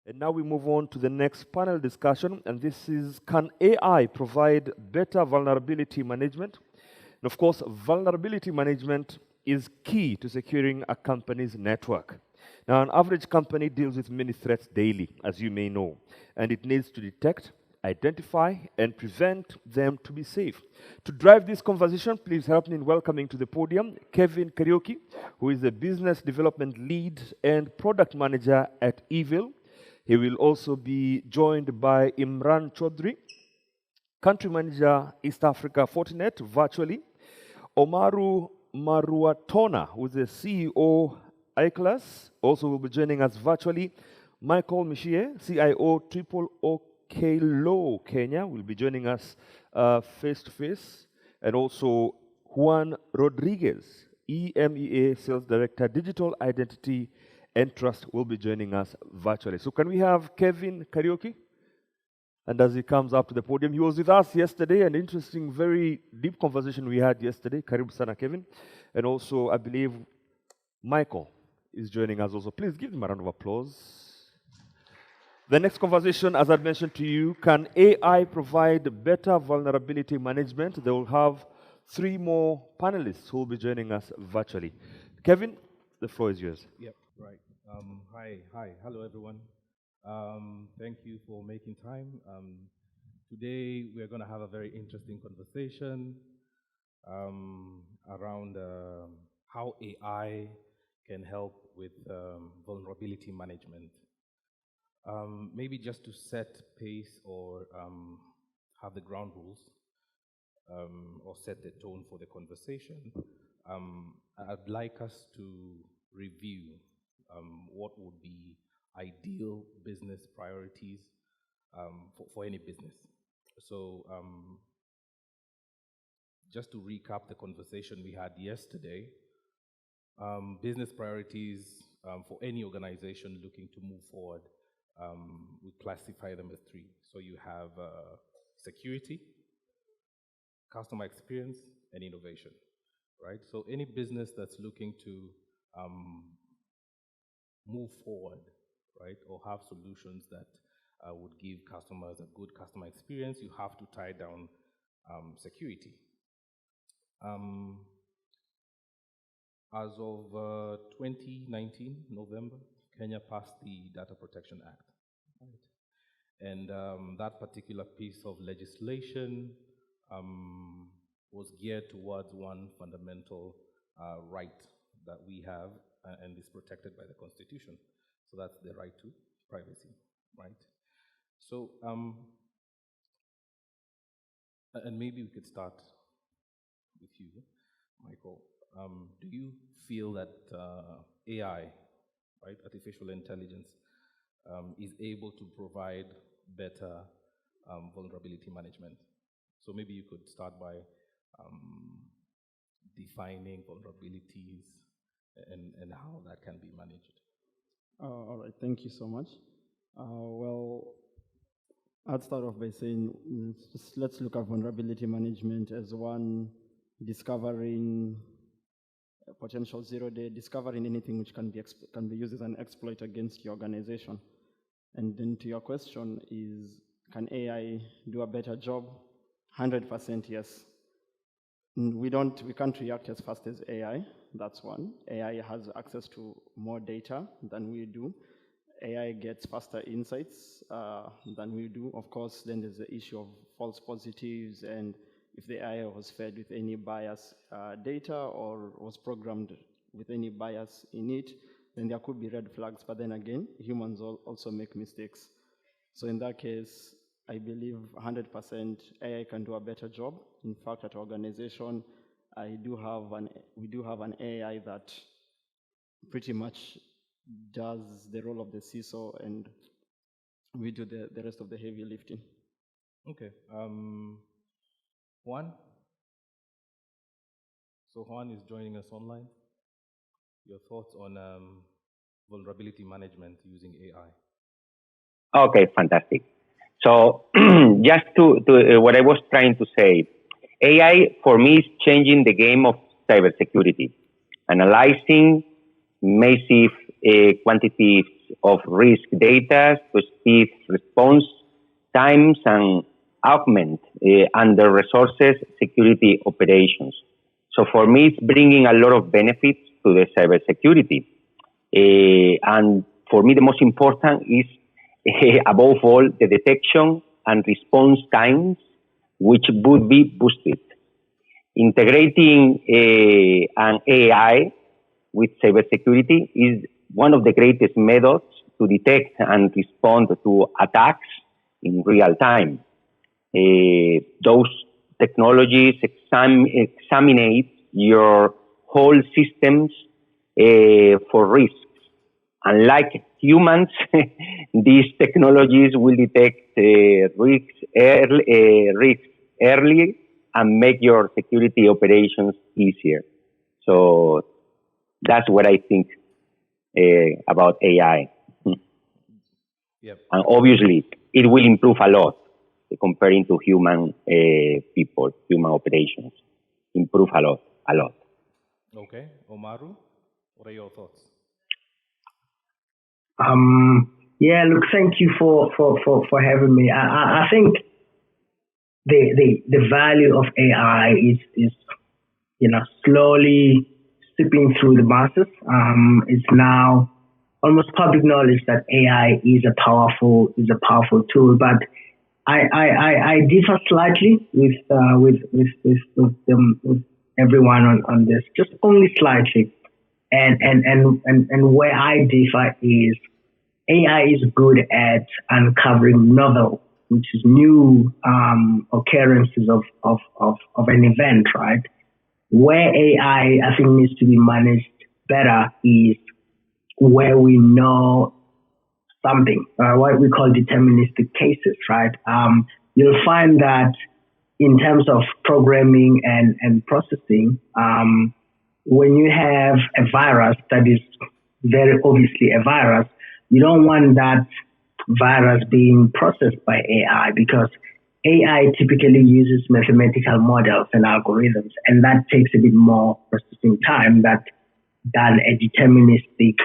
And now we move on to the next panel discussion, and this is, can AI provide better vulnerability management? And of course, vulnerability management is key to securing a company's network. Now, an average company deals with many threats daily, as you may know, and it needs to detect, identify, and prevent them to be safe. To drive this conversation, please help me in welcoming to the podium Kevin Karaoke, who is the Business Development Lead and Product Manager at Evil. He will also be joined by Imran Chaudhry, Country Manager, East Africa Fortinet, virtually. Omaru Maruatona, who is the CEO, iClass, also will be joining us virtually. Michael Mishie, CIO, Triple OK Low, Kenya, will be joining us face-to-face. And also Juan Rodriguez, EMEA Sales Director, Digital Identity and Trust, will be joining us virtually. So can we have Kevin Karaoke? And as he comes up to the podium, he was with us yesterday, an interesting, very deep conversation we had yesterday. Karibu sana, Kevin. And also, I believe Michael is joining us also. Please give him a round of applause. The next conversation, as I mentioned to you, can AI provide better vulnerability management? They will have 3 more panelists who will be joining us virtually. Kevin, the floor is yours. Yep, right. Hi, hello everyone. Thank you for making time. Today we're going to have a very interesting conversation around how AI can help with vulnerability management. Maybe just to set pace or have the ground rules or set the tone for the conversation, I'd like us to review what would be ideal business priorities for any business. So just to recap the conversation we had yesterday, business priorities for any organization looking to move forward, we classify them as 3. So you have security, customer experience, and innovation, right? So any business that's looking to move forward, right, or have solutions that would give customers a good customer experience, you have to tie down security. As of 2019, November, Kenya passed the Data Protection Act, right? And that particular piece of legislation was geared towards one fundamental right that we have and is protected by the Constitution. So that's the right to privacy, right? So, and maybe we could start with you, Michael. Do you feel that AI, right, artificial intelligence, is able to provide better vulnerability management? So maybe you could start by defining vulnerabilities and how that can be managed. All right, thank you so much. Well, I'd start off by saying, let's look at vulnerability management as one, discovering potential zero-day, discovering anything which can be used as an exploit against your organization. And then to your question is, can AI do a better job? 100% yes. We can't react as fast as AI, that's one. AI has access to more data than we do. AI gets faster insights than we do. Of course, then there's the issue of false positives, and if the AI was fed with any bias data or was programmed with any bias in it, then there could be red flags. But then again, humans also make mistakes. So in that case, I believe 100% AI can do a better job. In fact, at our organization, we do have an AI that pretty much does the role of the CISO, and we do the rest of the heavy lifting. Okay. Juan? So Juan is joining us online. Your thoughts on vulnerability management using AI? Okay, fantastic. So just to what I was trying to say, AI for me is changing the game of cybersecurity, analyzing massive quantities of risk data to speed response times and augment under resources security operations. So for me, it's bringing a lot of benefits to the cybersecurity. And for me, the most important is, above all, the detection and response times, which would be boosted. Integrating an AI with cybersecurity is one of the greatest methods to detect and respond to attacks in real time. Those technologies examine your whole systems for risks. Unlike humans, these technologies will detect risks early and make your security operations easier. So that's what I think about AI. Yep. And obviously, it will improve a lot comparing to human people, human operations. Improve a lot. Okay, Omaru, what are your thoughts? Yeah, look, thank you for having me. I think the value of AI is slowly seeping through the masses. It's now almost public knowledge that AI is a powerful tool, but I differ slightly with everyone on this, just only slightly. And where I differ is AI is good at uncovering novel, which is new occurrences of an event, right? Where AI, I think, needs to be managed better is where we know something, what we call deterministic cases, right? You'll find that in terms of programming and processing, when you have a virus that is very obviously a virus, you don't want that virus being processed by AI, because AI typically uses mathematical models and algorithms, and that takes a bit more processing time than a deterministic,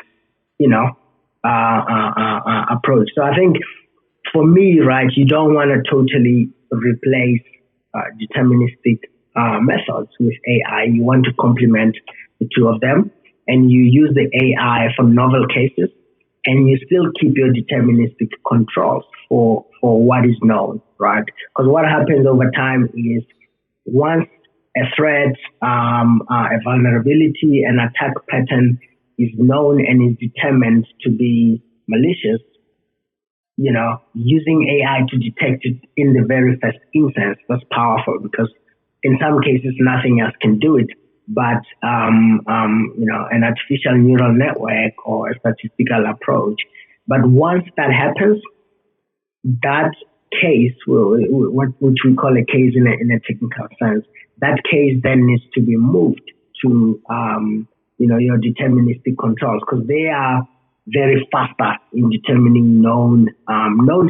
approach. So I think for me, right, you don't want to totally replace deterministic methods with AI. You want to complement the two of them, and you use the AI for novel cases, and you still keep your deterministic controls for what is known, right? Because what happens over time is once a threat, a vulnerability, an attack pattern is known and is determined to be malicious, using AI to detect it in the very first instance was powerful, because in some cases nothing else can do it but an artificial neural network or a statistical approach. But once that happens, that case, which we call a case in a technical sense, that case then needs to be moved to your deterministic controls, because they are very faster in determining known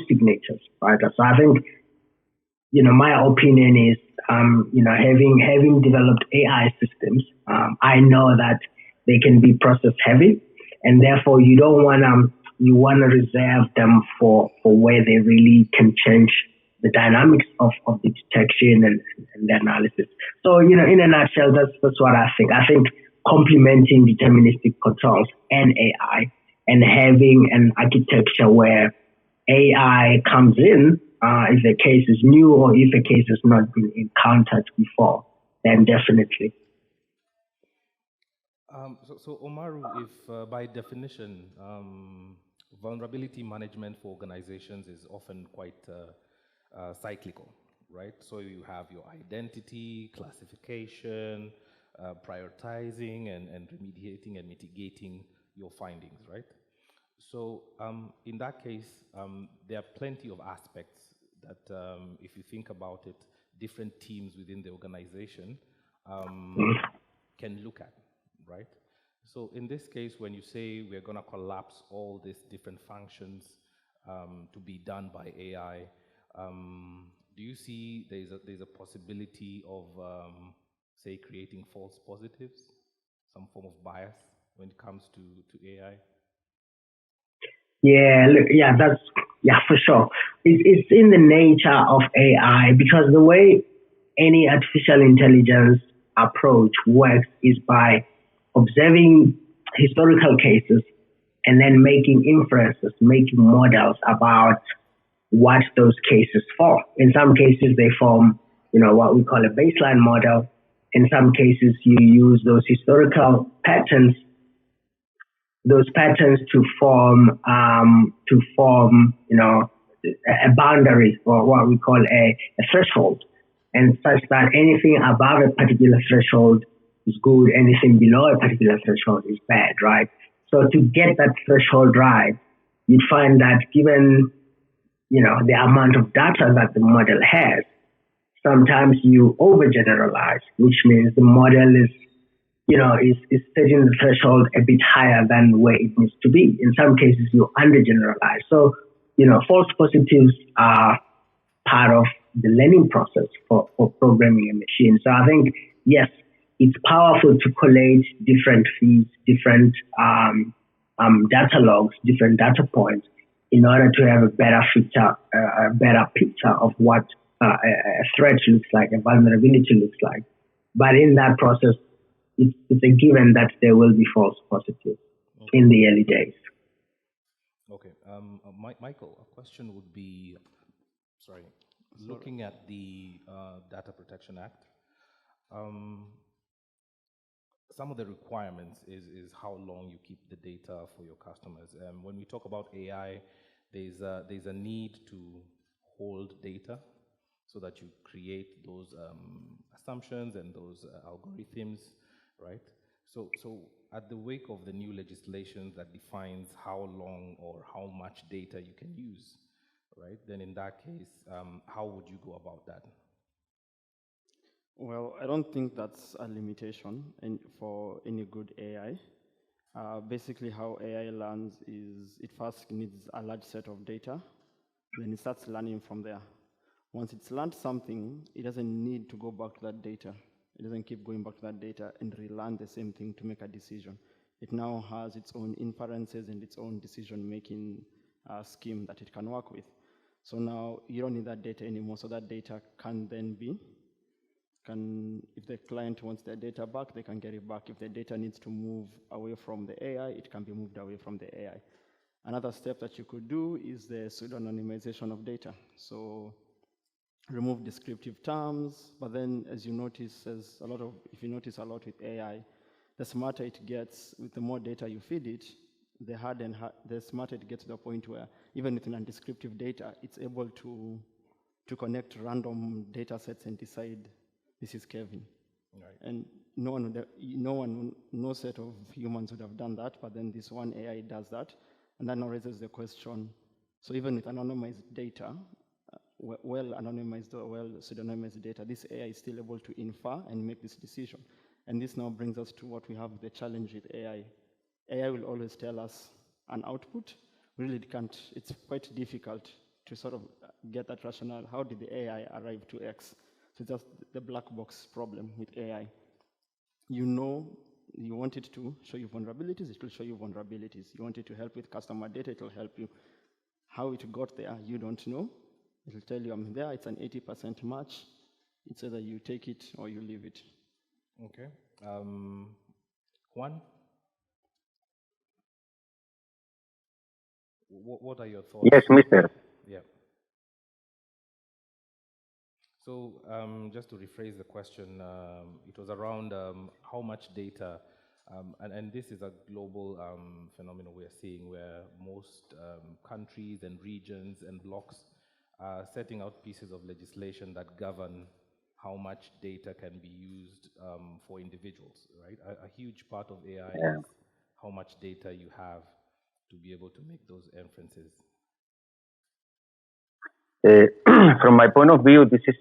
signatures, right? So I think, my opinion is, having developed AI systems, I know that they can be process heavy, and therefore you want to reserve them for where they really can change the dynamics of the detection and the analysis. So, in a nutshell, that's what I think. I think complementing deterministic controls and AI, and having an architecture where AI comes in if a case is new or if a case has not been encountered before, then definitely. So Omaru, if by definition, vulnerability management for organizations is often quite cyclical, right? So you have your identity, classification, prioritizing, and remediating and mitigating your findings, right? So in that case, there are plenty of aspects that, if you think about it, different teams within the organization can look at, right? So in this case, when you say we're going to collapse all these different functions to be done by AI, do you see there's a possibility of, say, creating false positives, some form of bias when it comes to AI? Yeah, look, for sure. It's in the nature of AI because the way any artificial intelligence approach works is by observing historical cases and then making inferences, making models about what those cases form. In some cases, they form, what we call a baseline model. In some cases, you use those historical patterns, to form, a boundary or what we call a threshold, and such that anything above a particular threshold is good, anything below a particular threshold is bad, right? So to get that threshold right, you'd find that given the amount of data that the model has, sometimes you overgeneralize, which means the model is setting the threshold a bit higher than where it needs to be. In some cases, you undergeneralize. So, false positives are part of the learning process for programming a machine. So I think, yes, it's powerful to collate different feeds, different data logs, different data points in order to have a better picture of what a threat looks like, a vulnerability looks like. But in that process, it's a given that there will be false positives in the early days. Okay. Michael, a question would be, looking at the Data Protection Act, some of the requirements is how long you keep the data for your customers. When we talk about AI, there's a need to hold data so that you create those assumptions and those algorithms, right? So at the wake of the new legislation that defines how long or how much data you can use, right? Then in that case, how would you go about that? Well, I don't think that's a limitation for any good AI. Basically, how AI learns is it first needs a large set of data, then it starts learning from there. Once it's learned something, it doesn't need to go back to that data. It doesn't keep going back to that data and relearn the same thing to make a decision. It now has its own inferences and its own decision-making scheme that it can work with. So now you don't need that data anymore, so that data can then be, if the client wants their data back, they can get it back. If the data needs to move away from the AI, it can be moved away from the AI. Another step that you could do is the pseudo-anonymization of data. So remove descriptive terms, but then as you notice, if you notice a lot with AI, the smarter it gets, with the more data you feed it, the smarter it gets to the point where even with non-descriptive data, it's able to connect random data sets and decide this is Kevin. Right. And no set of humans would have done that, but then this one AI does that, and that now raises the question, so even with anonymized data, well-anonymized or well-pseudonymized data, this AI is still able to infer and make this decision. And this now brings us to what we have the challenge with AI. AI will always tell us an output. Really, it's quite difficult to sort of get that rationale. How did the AI arrive to X? So it's just the black box problem with AI. You want it to show you vulnerabilities, it will show you vulnerabilities. You want it to help with customer data, it will help you. How it got there, you don't know. It will tell you, I'm there, it's an 80% match. It's either you take it or you leave it. Okay. Juan? What are your thoughts? Yes, mister. Yeah. So just to rephrase the question, it was around how much data, and this is a global phenomenon we are seeing where most countries and regions and blocks are setting out pieces of legislation that govern how much data can be used for individuals, right? A huge part of AI is how much data you have to be able to make those inferences. From my point of view, this is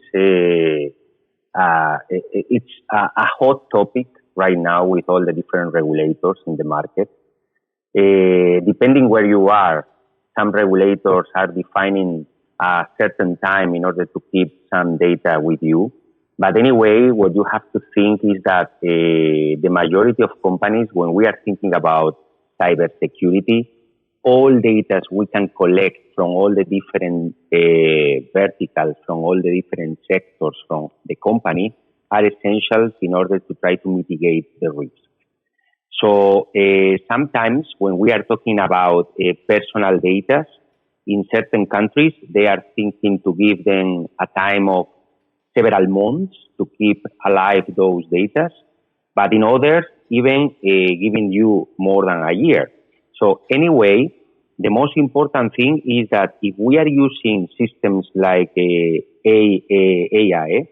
it's a hot topic right now with all the different regulators in the market. Depending where you are, some regulators are defining a certain time in order to keep some data with you. But anyway, what you have to think is that the majority of companies, when we are thinking about cybersecurity, all data we can collect from all the different verticals, from all the different sectors from the company are essential in order to try to mitigate the risk. So sometimes when we are talking about personal data, in certain countries, they are thinking to give them a time of several months to keep alive those data, but in others, even giving you more than a year. So anyway, the most important thing is that if we are using systems like AI,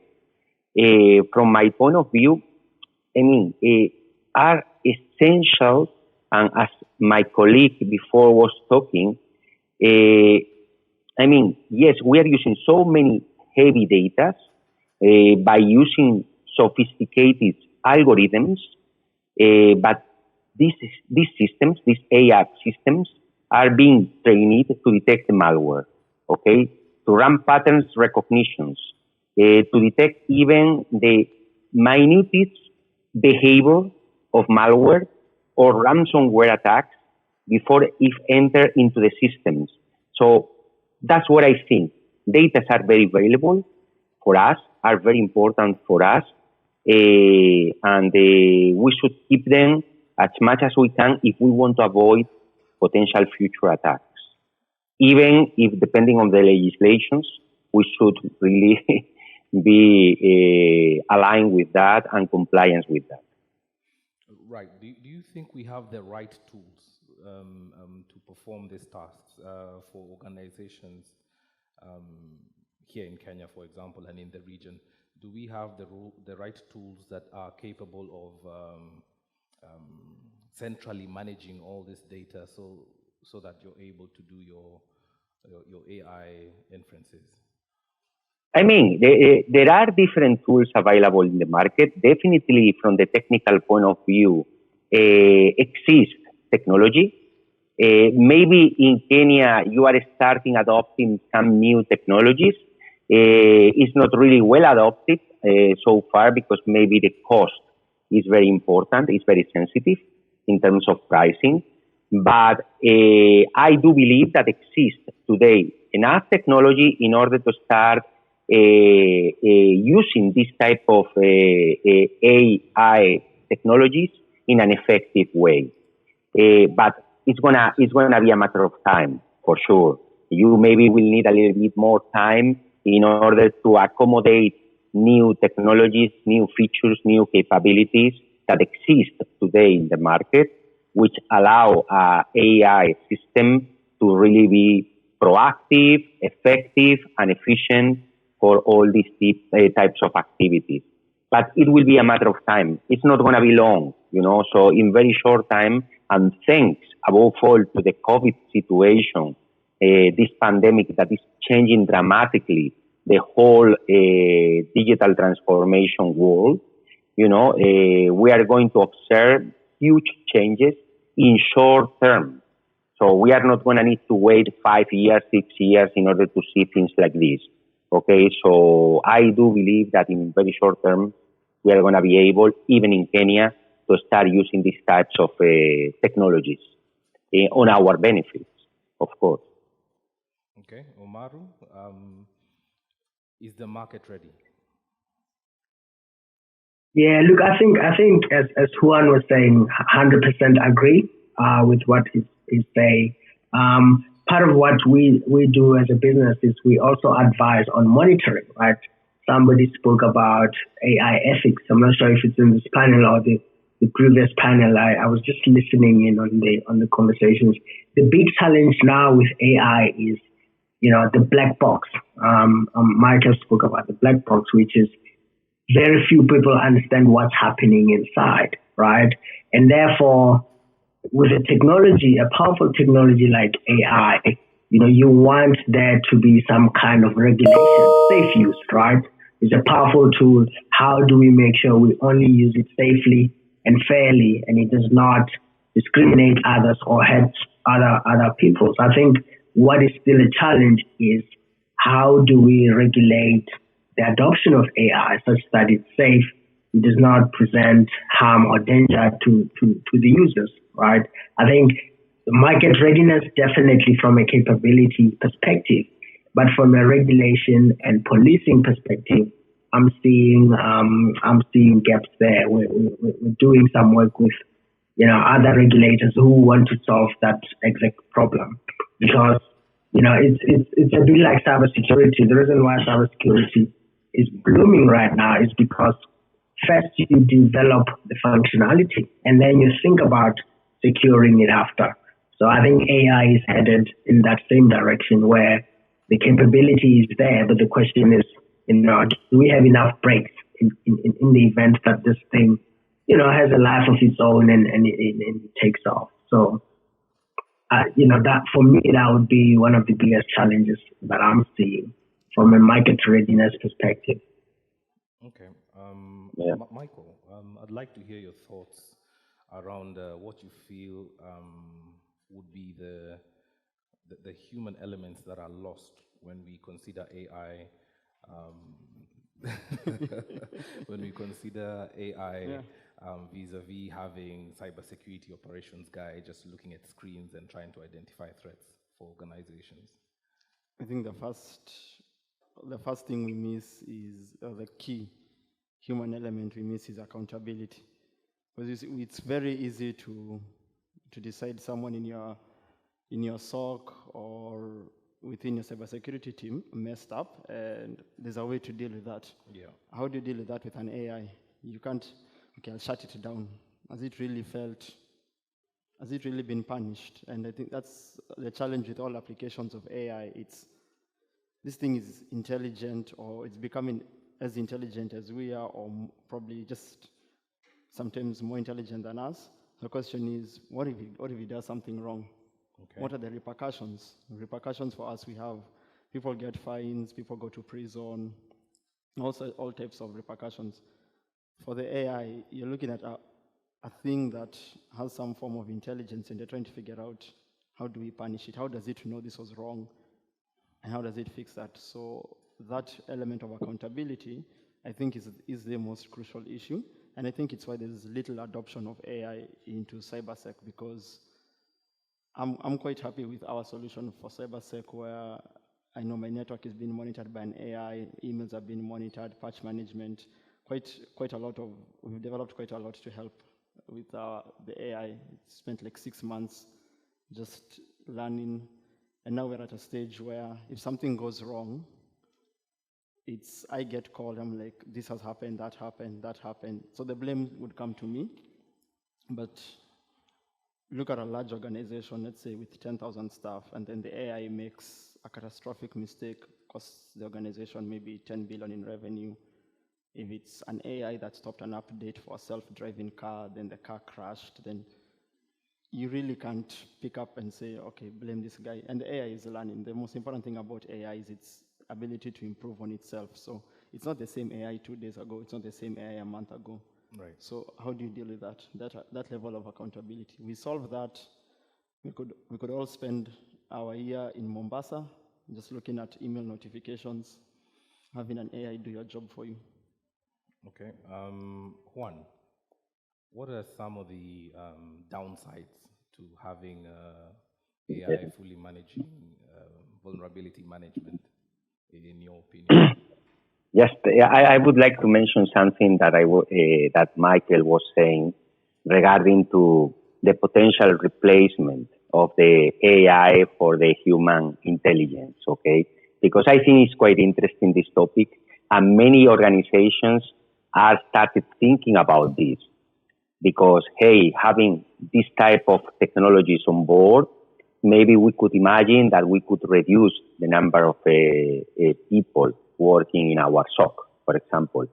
from my point of view, I mean, are essential, and as my colleague before was talking, I mean, yes, we are using so many heavy data by using sophisticated algorithms, but these systems, these AI systems, are being trained to detect the malware, okay, to run patterns recognitions, to detect even the minutest behavior of malware or ransomware attacks before it enter into the systems. So that's what I think. Data are very valuable for us, are very important for us, and we should keep them as much as we can if we want to avoid potential future attacks. Even if, depending on the legislations, we should really be aligned with that and compliance with that. Right. Do you think we have the right tools to perform these tasks for organizations here in Kenya, for example, and in the region? Do we have the right tools that are capable of centrally managing all this data so that you're able to do your AI inferences? I mean, there are different tools available in the market. Definitely, from the technical point of view, exists technology. Maybe in Kenya, you are starting adopting some new technologies. It's not really well adopted so far because maybe the cost is very important, it's very sensitive in terms of pricing. But I do believe that exists today enough technology in order to start using this type of AI technologies in an effective way. But it's gonna be a matter of time for sure. You maybe will need a little bit more time in order to accommodate new technologies, new features, new capabilities that exist today in the market, which allow AI system to really be proactive, effective, and efficient for all these types of activities. But it will be a matter of time. It's not going to be long, So in very short time, and thanks above all to the COVID situation, this pandemic that is changing dramatically the whole digital transformation world, we are going to observe huge changes in short term. So we are not going to need to wait 5 years, 6 years in order to see things like this. Okay, so I do believe that in very short term, we are going to be able, even in Kenya, to start using these types of technologies on our benefits, of course. Okay, Omaru, is the market ready? Yeah, look, I think as Juan was saying, 100% agree with what he's saying. Part of what we do as a business is we also advise on monitoring, right? Somebody spoke about AI ethics. I'm not sure if it's in this panel or the previous panel. I was just listening in on the conversations. The big challenge now with AI is, the black box. Michael spoke about the black box, which is very few people understand what's happening inside, right? And therefore, with a technology, a powerful technology like AI, you want there to be some kind of regulation, safe use, right? It's a powerful tool. How do we make sure we only use it safely and fairly, and it does not discriminate others or hurt other people? So I think what is still a challenge is how do we regulate the adoption of AI such that it's safe, it does not present harm or danger to the users, right? I think market readiness, definitely from a capability perspective, but from a regulation and policing perspective, I'm seeing gaps there. We're doing some work with other regulators who want to solve that exact problem, because it's a bit like cybersecurity. The reason why cybersecurity is blooming right now is because first you develop the functionality and then you think about securing it after. So I think AI is headed in that same direction where the capability is there, but the question is, do we have enough breaks in the event that this thing, has a life of its own and it takes off. So, that for me, that would be one of the biggest challenges that I'm seeing from a market readiness perspective. Okay. Yeah. Michael, I'd like to hear your thoughts around what you feel would be the human elements that are lost when we consider AI. When we consider AI vis-a-vis having cybersecurity operations guy just looking at screens and trying to identify threats for organizations. I think the first thing we miss is the key human element we miss is accountability. Because it's very easy to decide someone in your SOC or within your cybersecurity team messed up, and there's a way to deal with that. Yeah. How do you deal with that with an AI? You can't, okay, I'll shut it down. Has it really been punished? And I think that's the challenge with all applications of AI. This thing is intelligent, or it's becoming as intelligent as we are, or probably just sometimes more intelligent than us. The question is, what if he does something wrong? Okay. What are the repercussions? The repercussions for us, we have people get fines, people go to prison, also all types of repercussions. For the AI, you're looking at a thing that has some form of intelligence, and they're trying to figure out, how do we punish it? How does it know this was wrong? And how does it fix that? So that element of accountability, I think, is the most crucial issue. And I think it's why there's little adoption of AI into cybersec, because I'm quite happy with our solution for cybersec, where I know my network is being monitored by an AI, emails are being monitored, patch management, we've developed quite a lot to help with the AI. It spent like 6 months just learning, and now we're at a stage where if something goes wrong, I get called, I'm like, this has happened, that happened, that happened. So the blame would come to me. But look at a large organization, let's say with 10,000 staff, and then the AI makes a catastrophic mistake, costs the organization maybe 10 billion in revenue. If it's an AI that stopped an update for a self-driving car, then the car crashed, then you really can't pick up and say, okay, blame this guy. And the AI is learning. The most important thing about AI is its ability to improve on itself. So it's not the same AI 2 days ago, it's not the same AI a month ago. Right. So how do you deal with that level of accountability? We solve that. We could all spend our year in Mombasa, just looking at email notifications, having an AI do your job for you. Okay. Juan, what are some of the downsides to having AI fully managing vulnerability management, in your opinion? Yes, I would like to mention something that that Michael was saying regarding to the potential replacement of the AI for the human intelligence, okay? Because I think it's quite interesting, this topic, and many organizations are started thinking about this. Because, hey, having this type of technologies on board, maybe we could imagine that we could reduce the number of people working in our SOC, for example.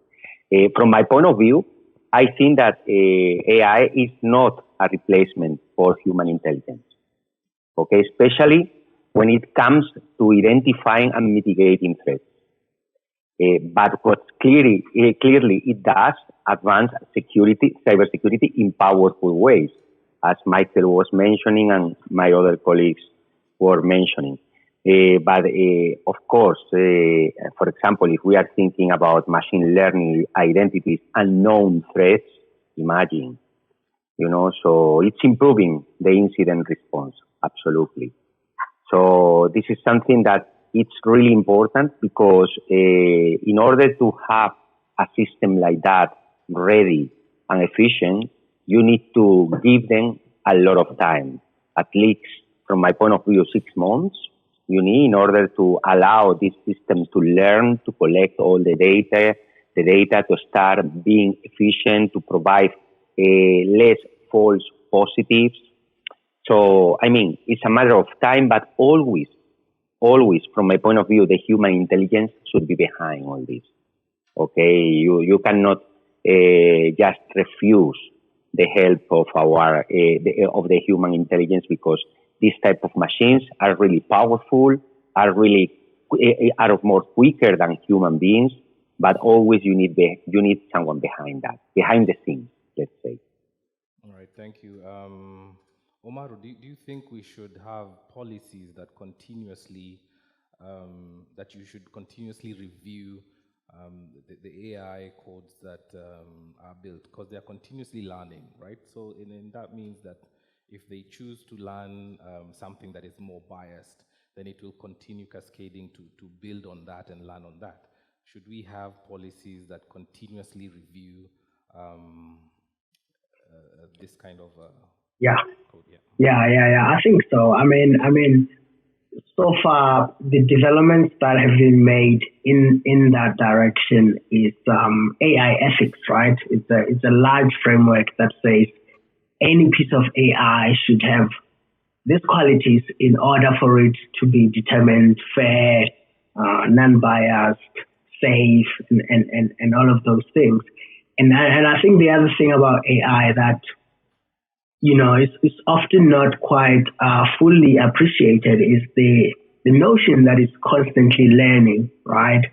From my point of view, I think that AI is not a replacement for human intelligence, okay? Especially when it comes to identifying and mitigating threats. But what clearly it does advance cybersecurity in powerful ways, as Michael was mentioning and my other colleagues were mentioning. But of course, for example, if we are thinking about machine learning identities and known threats, imagine So it's improving the incident response, absolutely. So this is something that it's really important because in order to have a system like that ready and efficient, you need to give them a lot of time, at least from my point of view, 6 months. You need in order to allow this system to learn, to collect all the data to start being efficient, to provide less false positives. So, I mean, it's a matter of time, but always, from my point of view, the human intelligence should be behind all this. Okay, you cannot just refuse the help of of the human intelligence, because these type of machines are really powerful, are more quicker than human beings, but always you need someone behind the scenes, let's say. All right, thank you. Omaru, do you think we should have policies that that you should continuously review the AI codes that are built, because they are continuously learning, right? So and that means that if they choose to learn something that is more biased, then it will continue cascading to build on that and learn on that. Should we have policies that continuously review this kind of code? Yeah. I think so. I mean, so far the developments that have been made in that direction is AI ethics, right? It's a large framework that says any piece of AI should have these qualities in order for it to be determined fair, non-biased, safe, and all of those things. And I think the other thing about AI that it's often not quite fully appreciated is the notion that it's constantly learning, right?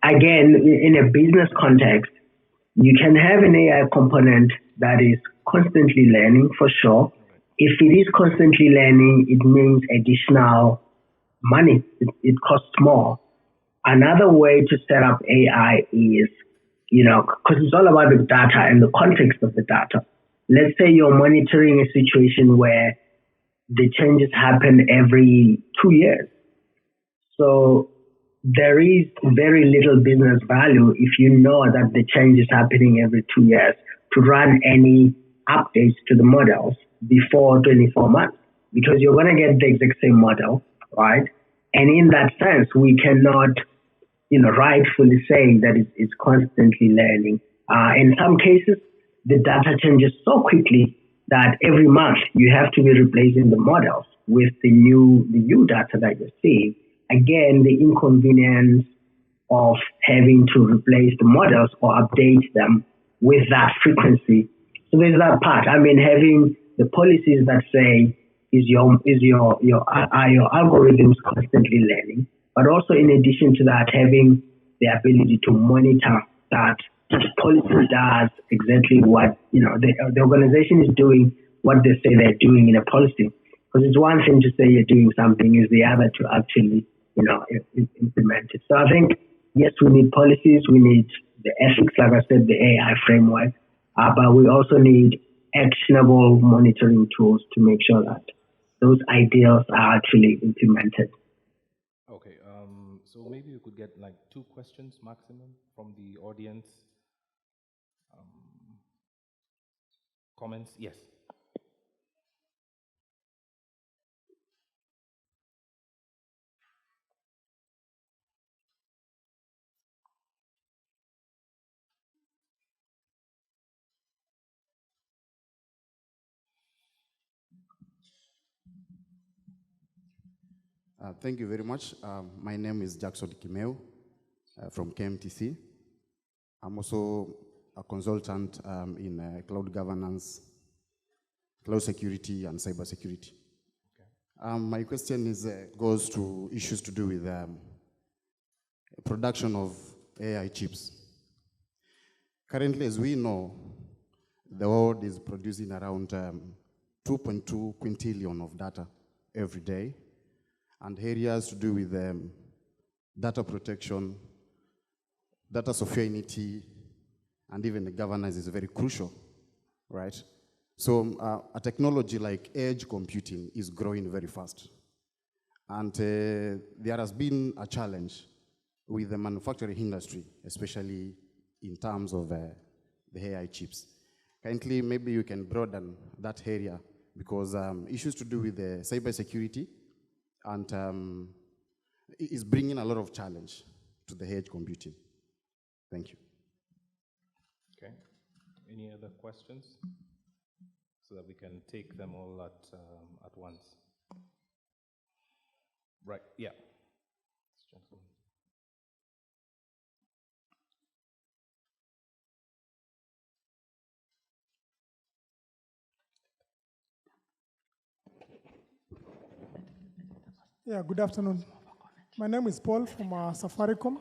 Again, in a business context, you can have an AI component that is constantly learning, for sure. If it is constantly learning, it means additional money. It costs more. Another way to set up AI is, because it's all about the data and the context of the data. Let's say you're monitoring a situation where the changes happen every 2 years. So there is very little business value if you know that the change is happening every 2 years to run any updates to the models before 24 months, because you're going to get the exact same model, right? And in that sense, we cannot, rightfully say that it's constantly learning. In some cases, the data changes so quickly that every month you have to be replacing the models with the new data that you're seeing. Again, the inconvenience of having to replace the models or update them with that frequency. So there's that part. I mean, having the policies that say are your algorithms constantly learning, but also in addition to that, having the ability to monitor that policy does exactly what the organization is doing, what they say they're doing in a policy. Because it's one thing to say you're doing something, is the other to actually implement it. So I think yes, we need policies, we need the ethics, like I said, the AI framework, but we also need actionable monitoring tools to make sure that those ideals are actually implemented. Okay, so maybe we could get like 2 questions maximum from the audience. Comments? Yes. Thank you very much. My name is Jackson Kimeu from KMTC. I'm also a consultant in cloud governance, cloud security, and cyber security. Okay. My question goes to issues to do with production of AI chips. Currently, as we know, the world is producing around 2.2 quintillion of data every day, and areas to do with data protection, data sovereignty, and even the governance is very crucial right? So a technology like edge computing is growing very fast. And there has been a challenge with the manufacturing industry, especially in terms of the AI chips. Kindly, maybe you can broaden that area, because issues to do with the cybersecurity and is bringing a lot of challenge to the edge computing. Thank you. Okay. Any other questions? So that we can take them all at once. Right, yeah. Yeah, good afternoon. My name is Paul from Safaricom,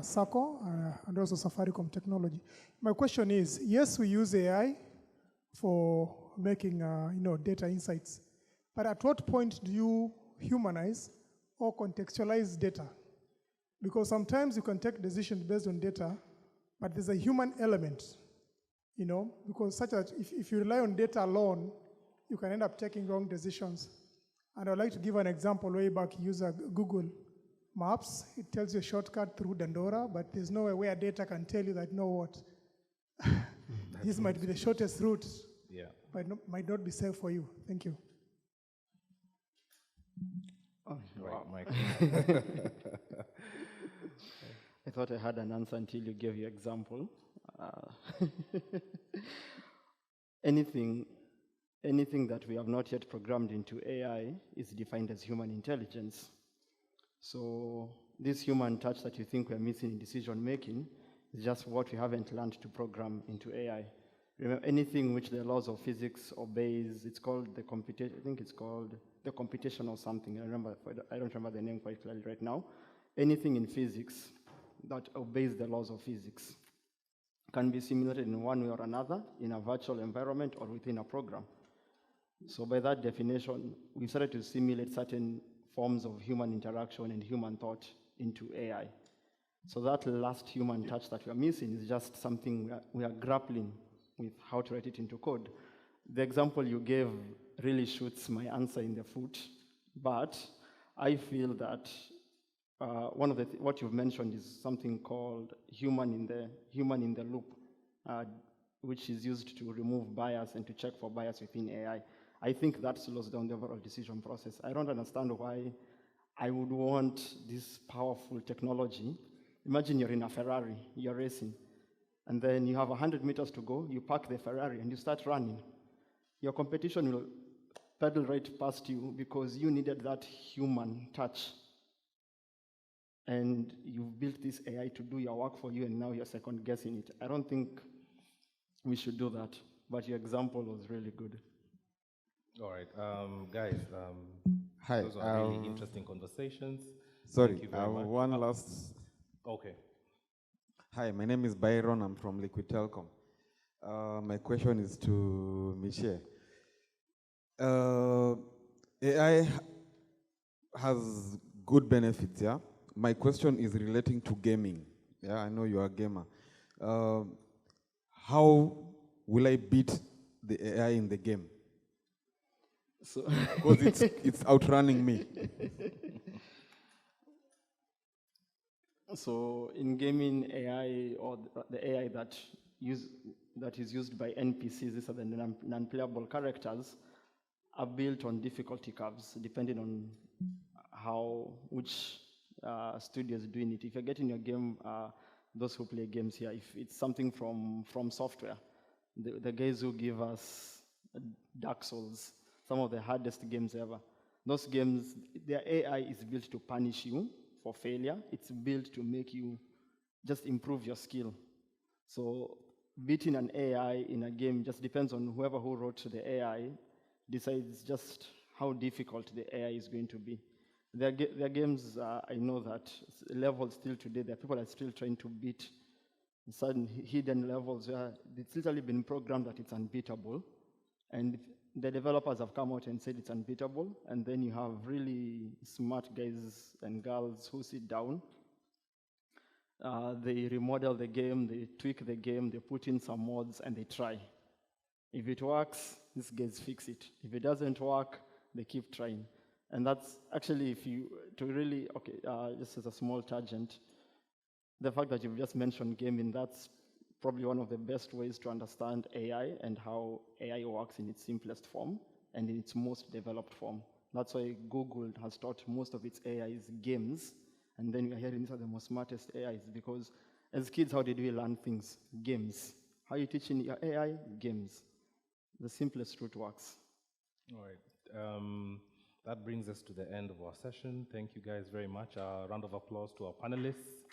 SACO, and also Safaricom Technology. My question is, yes, we use AI for making data insights, but at what point do you humanize or contextualize data? Because sometimes you can take decisions based on data, but there's a human element, because such that if you rely on data alone, you can end up taking wrong decisions. And I'd like to give an example. Way back, you use Google Maps. It tells you a shortcut through Dandora, but there's no way where data can tell you that, this might be the shortest route, but might not be safe for you. Thank you. Oh, Right, Mike. I thought I had an answer until you gave your example. Anything that we have not yet programmed into AI is defined as human intelligence. So this human touch that you think we're missing in decision making is just what we haven't learned to program into AI. Remember, anything which the laws of physics obeys, it's called the computation. I think it's called the computational something. I don't remember the name quite clearly right now. Anything in physics that obeys the laws of physics can be simulated in one way or another in a virtual environment or within a program. So by that definition, we've started to simulate certain forms of human interaction and human thought into AI. So that last human touch that we are missing is just something we are grappling with how to write it into code. The example you gave really shoots my answer in the foot, but I feel that one of what you've mentioned is something called human in the loop, which is used to remove bias and to check for bias within AI. I think that slows down the overall decision process. I don't understand why I would want this powerful technology. Imagine you're in a Ferrari, you're racing, and then you have 100 meters to go, you park the Ferrari and you start running. Your competition will pedal right past you because you needed that human touch. And you've built this AI to do your work for you, and now you're second guessing it. I don't think we should do that, but your example was really good. All right, guys, Hi. those are really interesting conversations. Sorry, Thank you very much. one last. Okay. Hi, my name is Byron. I'm from Liquid Telecom. My question is to Michelle. AI has good benefits, yeah? My question is relating to gaming. Yeah, I know you are a gamer. How will I beat the AI in the game? So because it's outrunning me. So in gaming, AI or the AI that is used by NPCs, these are the non-playable characters, are built on difficulty curves depending on which studio is doing it. If you're getting your game, those who play games here, if it's something from software, the guys who give us Dark Souls, some of the hardest games ever, those games, their AI is built to punish you for failure. It's built to make you just improve your skill. So beating an AI in a game just depends on whoever who wrote the AI decides just how difficult the AI is going to be. There are games, I know that levels still today, there are people are still trying to beat certain hidden levels where it's literally been programmed that it's unbeatable. And the developers have come out and said it's unbeatable. And then you have really smart guys and girls who sit down. They remodel the game, they tweak the game, they put in some mods, and they try. If it works, these guys fix it. If it doesn't work, they keep trying. And that's actually, if you, to really, okay, just as a small tangent, the fact that you've just mentioned gaming, that's probably one of the best ways to understand AI and how AI works in its simplest form and in its most developed form. That's why Google has taught most of its AIs games, and then you're hearing these are the most smartest AIs, because as kids, how did we learn things? Games. How are you teaching your AI? Games. The simplest route works. All right. That brings us to the end of our session. Thank you guys very much. A round of applause to our panelists.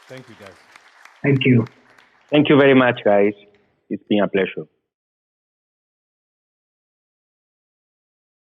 Thank you, guys. Thank you. Thank you very much, guys. It's been a pleasure.